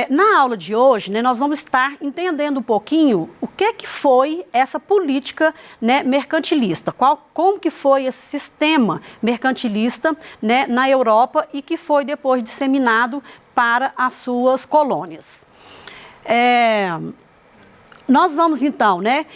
Na aula de hoje, né, nós vamos estar entendendo um pouquinho o que foi essa política, né, mercantilista, como que foi esse sistema mercantilista, né, na Europa e que foi depois disseminado para as suas colônias. Nós vamos então, né,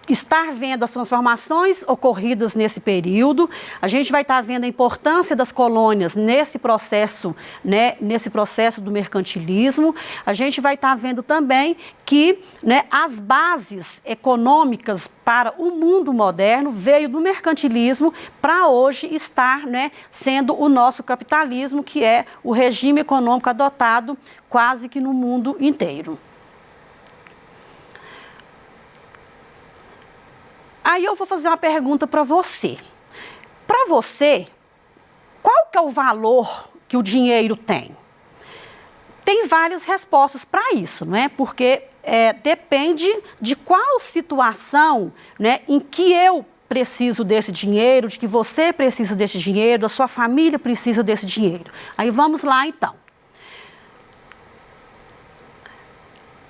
estar vendo as transformações ocorridas nesse período. A gente vai estar vendo a importância das colônias nesse processo, né, nesse processo do mercantilismo. A gente vai estar vendo também que, né, as bases econômicas para o mundo moderno veio do mercantilismo para hoje estar, né, sendo o nosso capitalismo, que é o regime econômico adotado quase que no mundo inteiro. Aí eu vou fazer uma pergunta para você. Para você, qual que é o valor que o dinheiro tem? Tem várias respostas para isso, não é? Porque depende de qual situação, né, em que eu preciso desse dinheiro, de que você precisa desse dinheiro, da sua família precisa desse dinheiro. Aí vamos lá então.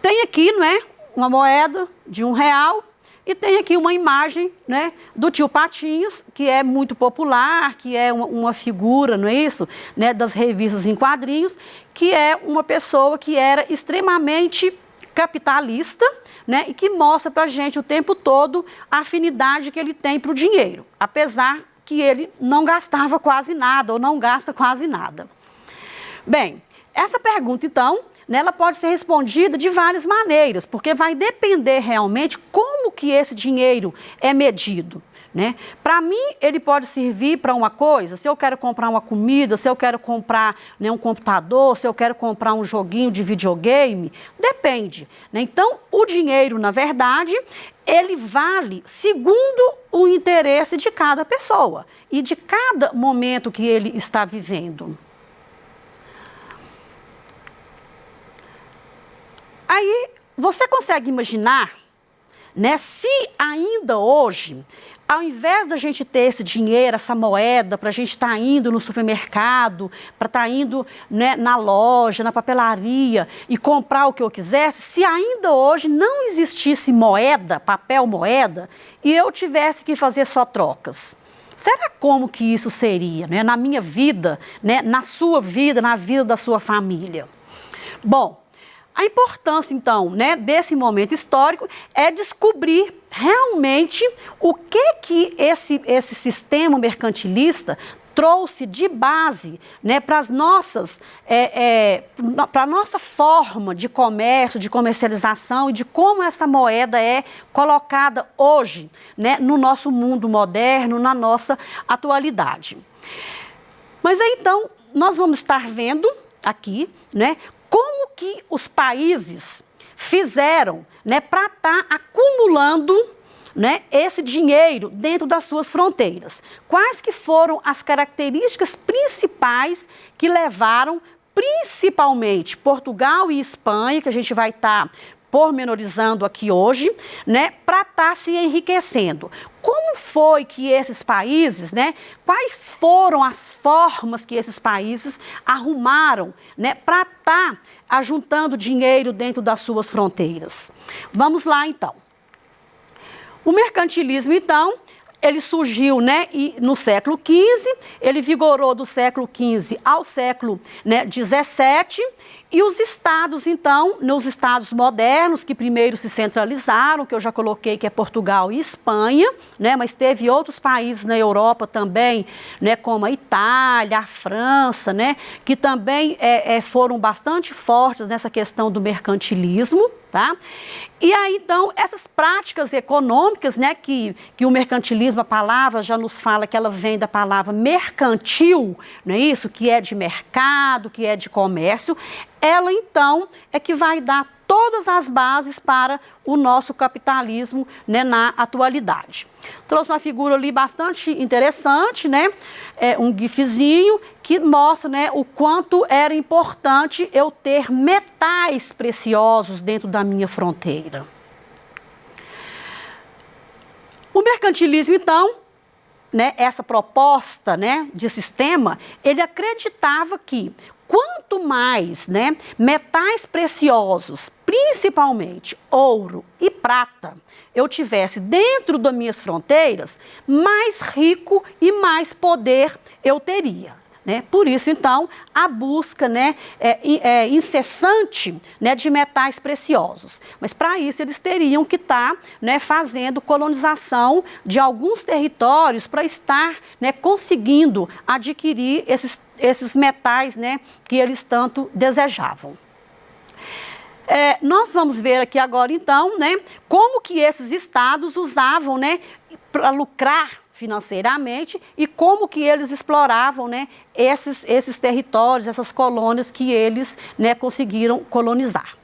Tem aqui, não é, uma moeda de R$1. E tem aqui uma imagem, né, do tio Patinhas, que é muito popular, que é uma figura, não é isso, né, das revistas em quadrinhos, que é uma pessoa que era extremamente capitalista, né, e que mostra para a gente o tempo todo a afinidade que ele tem para o dinheiro, apesar que ele não gastava quase nada ou não gasta quase nada. Bem, essa pergunta, então, ela pode ser respondida de várias maneiras, porque vai depender realmente como que esse dinheiro é medido, né? Para mim, ele pode servir para uma coisa, se eu quero comprar uma comida, se eu quero comprar, né, um computador, se eu quero comprar um joguinho de videogame, depende, né? Então, o dinheiro, na verdade, ele vale segundo o interesse de cada pessoa e de cada momento que ele está vivendo. Aí, você consegue imaginar, né, se ainda hoje, ao invés da gente ter esse dinheiro, essa moeda, para a gente estar indo no supermercado, para estar indo, né, na loja, na papelaria e comprar o que eu quisesse, se ainda hoje não existisse moeda, papel moeda, e eu tivesse que fazer só trocas? Será como que isso seria, né, na minha vida, né, na sua vida, na vida da sua família? Bom, a importância, então, né, desse momento histórico é descobrir realmente o que esse sistema mercantilista trouxe de base, né, para a nossa forma de comércio, de comercialização e de como essa moeda é colocada hoje, né, no nosso mundo moderno, na nossa atualidade. Mas aí, então, nós vamos estar vendo aqui, né, como que os países fizeram, né, para estar acumulando, né, esse dinheiro dentro das suas fronteiras. Quais que foram as características principais que levaram principalmente Portugal e Espanha, que a gente vai estar pormenorizando aqui hoje, né, para estar se enriquecendo. Como foi que esses países, né, quais foram as formas que esses países arrumaram, né, para estar ajuntando dinheiro dentro das suas fronteiras? Vamos lá, então. O mercantilismo, então, ele surgiu, né, no século XV, ele vigorou do século XV ao século, né, XVII, e os estados, então, nos estados modernos, que primeiro se centralizaram, que eu já coloquei que é Portugal e Espanha, né, mas teve outros países na Europa também, né, como a Itália, a França, né, que também foram bastante fortes nessa questão do mercantilismo, tá? E aí, então, essas práticas econômicas, né, que o mercantilismo, a palavra já nos fala que ela vem da palavra mercantil, não é isso? Que é de mercado, que é de comércio, ela, então, é que vai dar todas as bases para o nosso capitalismo, né, na atualidade. Trouxe uma figura ali bastante interessante, né, um gifzinho que mostra, né, o quanto era importante eu ter metais preciosos dentro da minha fronteira. O mercantilismo, então, né, essa proposta, né, de sistema, ele acreditava que quanto mais, né, metais preciosos, principalmente ouro e prata, eu tivesse dentro das minhas fronteiras, mais rico e mais poder eu teria. Né? Por isso, então, a busca, né, incessante, né, de metais preciosos. Mas, para isso, eles teriam que estar, né, fazendo colonização de alguns territórios para estar, né, conseguindo adquirir esses metais, né, que eles tanto desejavam. Nós vamos ver aqui agora, então, né, como que esses estados usavam, né, para lucrar financeiramente e como que eles exploravam, né, esses territórios, essas colônias que eles, né, conseguiram colonizar.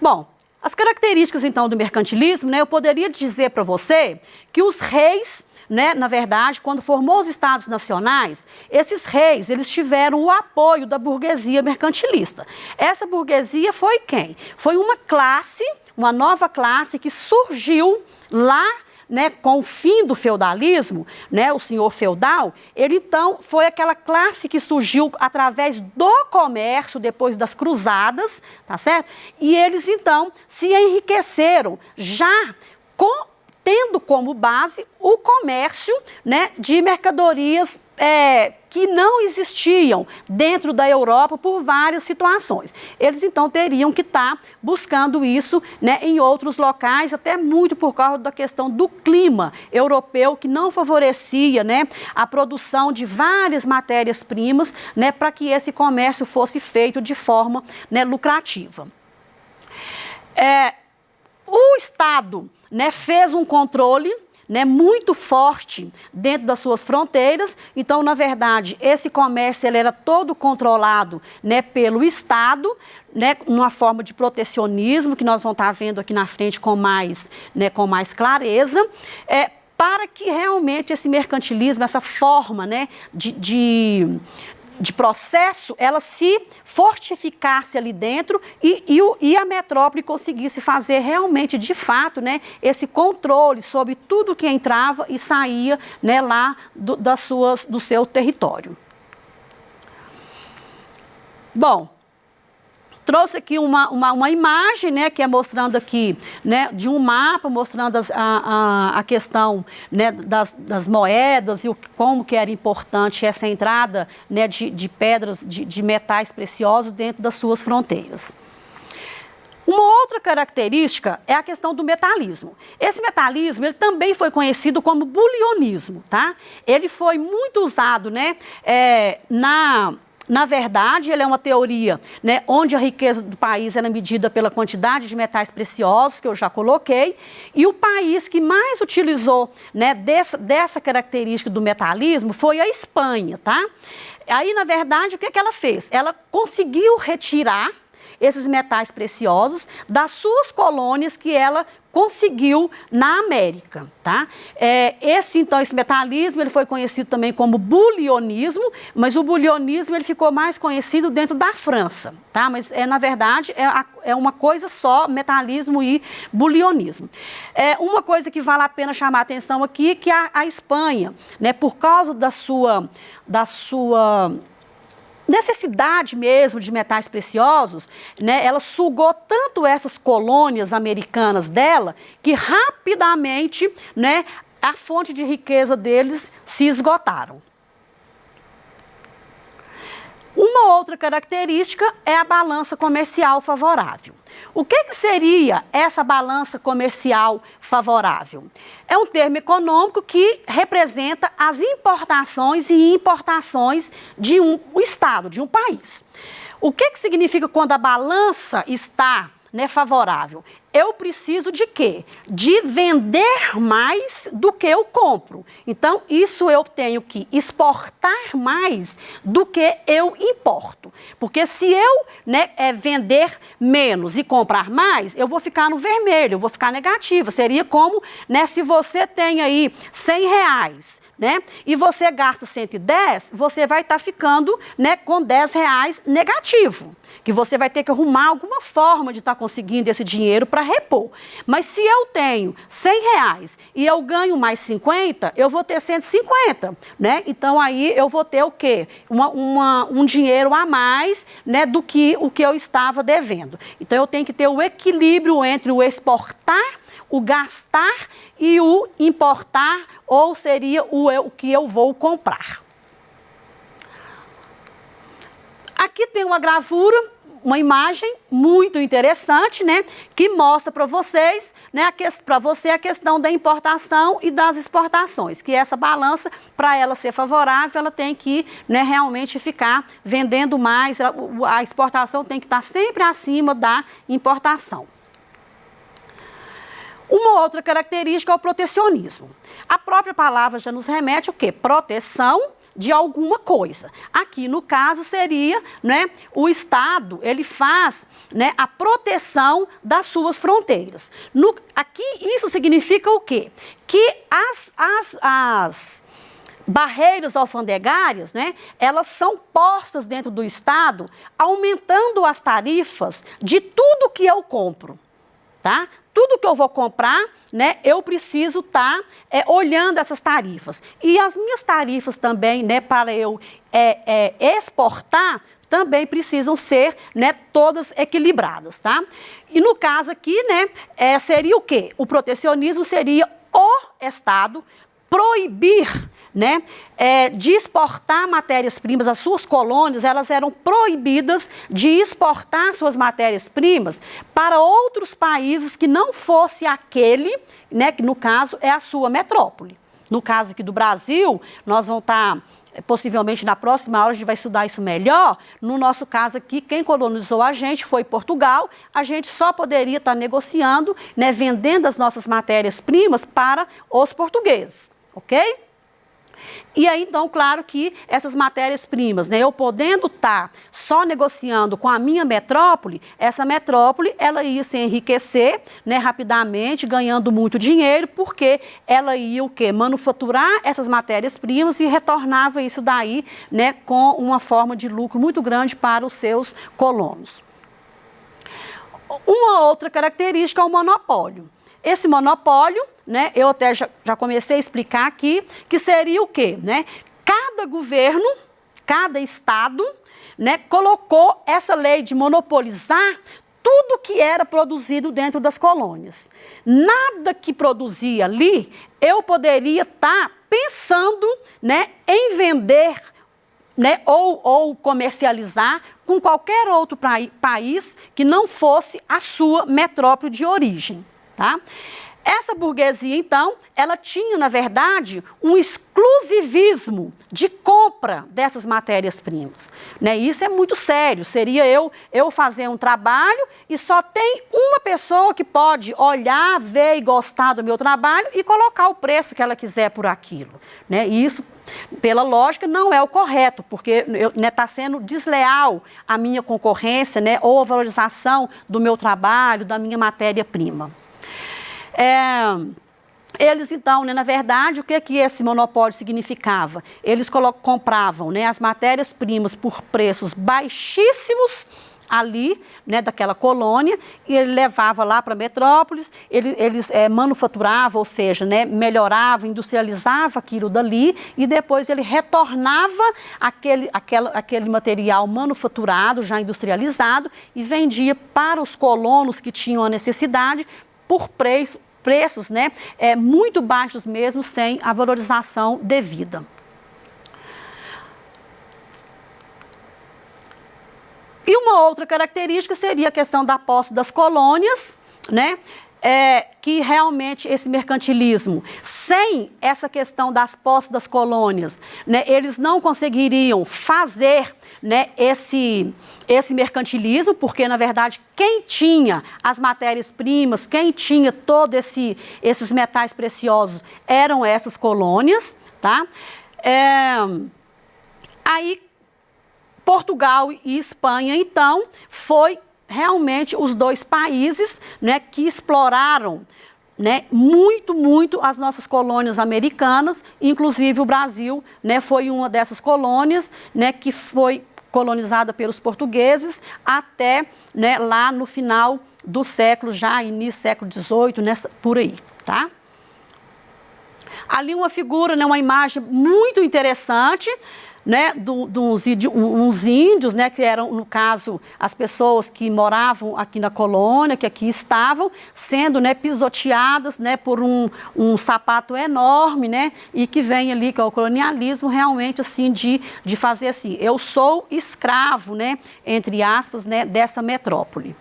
Bom, as características, então, do mercantilismo, né, eu poderia dizer para você que os reis, né, na verdade, quando formou os estados nacionais, esses reis, eles tiveram o apoio da burguesia mercantilista. Essa burguesia foi quem? Foi uma classe, uma nova classe que surgiu lá, né, com o fim do feudalismo, né, o senhor feudal, ele então foi aquela classe que surgiu através do comércio depois das cruzadas, tá certo? E eles então se enriqueceram já tendo como base o comércio, né, de mercadorias que não existiam dentro da Europa por várias situações. Eles, então, teriam que estar buscando isso, né, em outros locais, até muito por causa da questão do clima europeu, que não favorecia, né, a produção de várias matérias-primas, né, para que esse comércio fosse feito de forma, né, lucrativa. O Estado, né, fez um controle, né, muito forte dentro das suas fronteiras. Então, na verdade, esse comércio ele era todo controlado, né, pelo Estado, né, numa forma de protecionismo, que nós vamos estar vendo aqui na frente com mais, né, com mais clareza, para que realmente esse mercantilismo, essa forma, né, de processo, ela se fortificasse ali dentro e a metrópole conseguisse fazer realmente, de fato, né, esse controle sobre tudo que entrava e saía, né, lá do seu território. Bom, trouxe aqui uma imagem, né, que é mostrando aqui, né, de um mapa, mostrando a questão, né, das moedas e como que era importante essa entrada, né, de pedras, de metais preciosos dentro das suas fronteiras. Uma outra característica é a questão do metalismo. Esse metalismo, ele também foi conhecido como bulionismo, tá? Ele foi muito usado, né, Na verdade, ele é uma teoria, né, onde a riqueza do país era medida pela quantidade de metais preciosos, que eu já coloquei, e o país que mais utilizou, né, dessa característica do metalismo foi a Espanha, tá? Aí, na verdade, o que ela fez? Ela conseguiu retirar esses metais preciosos das suas colônias que ela conseguiu na América, tá? Esse metalismo, ele foi conhecido também como bulionismo, mas o bulionismo, ele ficou mais conhecido dentro da França, tá? Mas, na verdade, é uma coisa só, metalismo e bulionismo. Uma coisa que vale a pena chamar a atenção aqui é que a Espanha, né, por causa da sua necessidade mesmo de metais preciosos, né, ela sugou tanto essas colônias americanas dela, que rapidamente, né, a fonte de riqueza deles se esgotaram. Uma outra característica é a balança comercial favorável. O que seria essa balança comercial favorável? É um termo econômico que representa as importações e importações de um estado, de um país. O que significa quando a balança está, né, favorável? Eu preciso de quê? De vender mais do que eu compro. Então, isso eu tenho que exportar mais do que eu importo. Porque se eu, né, vender menos e comprar mais, eu vou ficar no vermelho, eu vou ficar negativa. Seria como, né, se você tem aí R$100, né, e você gasta 110, você vai estar ficando, né, com R$10 negativo. Que você vai ter que arrumar alguma forma de estar conseguindo esse dinheiro para repor. Mas se eu tenho R$100 e eu ganho mais 50, eu vou ter 150, né? Então aí eu vou ter o quê? Um dinheiro a mais, né, do que o que eu estava devendo. Então eu tenho que ter o equilíbrio entre o exportar, o gastar e o importar, ou seria o que eu vou comprar. Aqui tem uma gravura, uma imagem muito interessante, né, que mostra para vocês, né, para você a questão da importação e das exportações, que essa balança, para ela ser favorável, ela tem que, né, realmente ficar vendendo mais, a exportação tem que estar sempre acima da importação. Uma outra característica é o protecionismo. A própria palavra já nos remete o quê? Proteção de alguma coisa. Aqui, no caso, seria, né, o Estado, ele faz, né, a proteção das suas fronteiras. Aqui, isso significa o quê? Que as barreiras alfandegárias, né, elas são postas dentro do Estado, aumentando as tarifas de tudo que eu compro, tá? Tudo que eu vou comprar, né, eu preciso estar olhando essas tarifas. E as minhas tarifas também, né, para eu exportar, também precisam ser, né, todas equilibradas, tá? E no caso aqui, né, seria o quê? O protecionismo seria o Estado proibir, né, de exportar matérias-primas. As suas colônias, elas eram proibidas de exportar suas matérias-primas para outros países que não fosse aquele, né, que no caso é a sua metrópole. No caso aqui do Brasil, nós vamos estar, possivelmente na próxima aula a gente vai estudar isso melhor. No nosso caso aqui, quem colonizou a gente foi Portugal. A gente só poderia estar negociando, né, vendendo as nossas matérias-primas para os portugueses, ok? E aí, então, claro que essas matérias-primas, né, eu podendo estar só negociando com a minha metrópole, essa metrópole, ela ia se enriquecer, né, rapidamente, ganhando muito dinheiro, porque ela ia o quê? Manufaturar essas matérias-primas e retornava isso daí, né, com uma forma de lucro muito grande para os seus colonos. Uma outra característica é o monopólio. Esse monopólio, né, eu até já comecei a explicar aqui, que seria o quê? Né? Cada governo, cada estado, né, colocou essa lei de monopolizar tudo que era produzido dentro das colônias. Nada que produzia ali, eu poderia estar pensando, né, em vender, né, ou comercializar com qualquer outro país que não fosse a sua metrópole de origem. Tá? Essa burguesia, então, ela tinha, na verdade, um exclusivismo de compra dessas matérias-primas. Né? Isso é muito sério. Seria eu fazer um trabalho e só tem uma pessoa que pode olhar, ver e gostar do meu trabalho e colocar o preço que ela quiser por aquilo. Né? E isso, pela lógica, não é o correto, porque está sendo desleal a minha concorrência, né, ou a valorização do meu trabalho, da minha matéria-prima. Eles, então, né, na verdade, o que esse monopólio significava? Eles compravam, né, as matérias-primas por preços baixíssimos ali, né, daquela colônia, e ele levava lá para Metrópolis, eles manufaturavam, ou seja, né, melhorava, industrializava aquilo dali, e depois ele retornava aquele material manufaturado, já industrializado, e vendia para os colonos que tinham a necessidade por preços, né, muito baixos mesmo, sem a valorização devida. E uma outra característica seria a questão da posse das colônias, né, que realmente esse mercantilismo, sem essa questão das posses das colônias, né, eles não conseguiriam fazer, né, esse mercantilismo, porque, na verdade, quem tinha as matérias-primas, quem tinha todos esses metais preciosos, eram essas colônias, tá? Aí, Portugal e Espanha, então, foi realmente os dois países, né, que exploraram, né, muito as nossas colônias americanas, inclusive o Brasil, né, foi uma dessas colônias, né, que foi colonizada pelos portugueses até, né, lá no final do século, já início do século XVIII, por aí, tá? Ali uma figura, né, uma imagem muito interessante, né, uns índios, né, que eram, no caso, as pessoas que moravam aqui na colônia, que aqui estavam, sendo, né, pisoteadas, né, por um sapato enorme, né, e que vem ali, que é o colonialismo, realmente, assim, de fazer assim, eu sou escravo, né, entre aspas, né, dessa metrópole.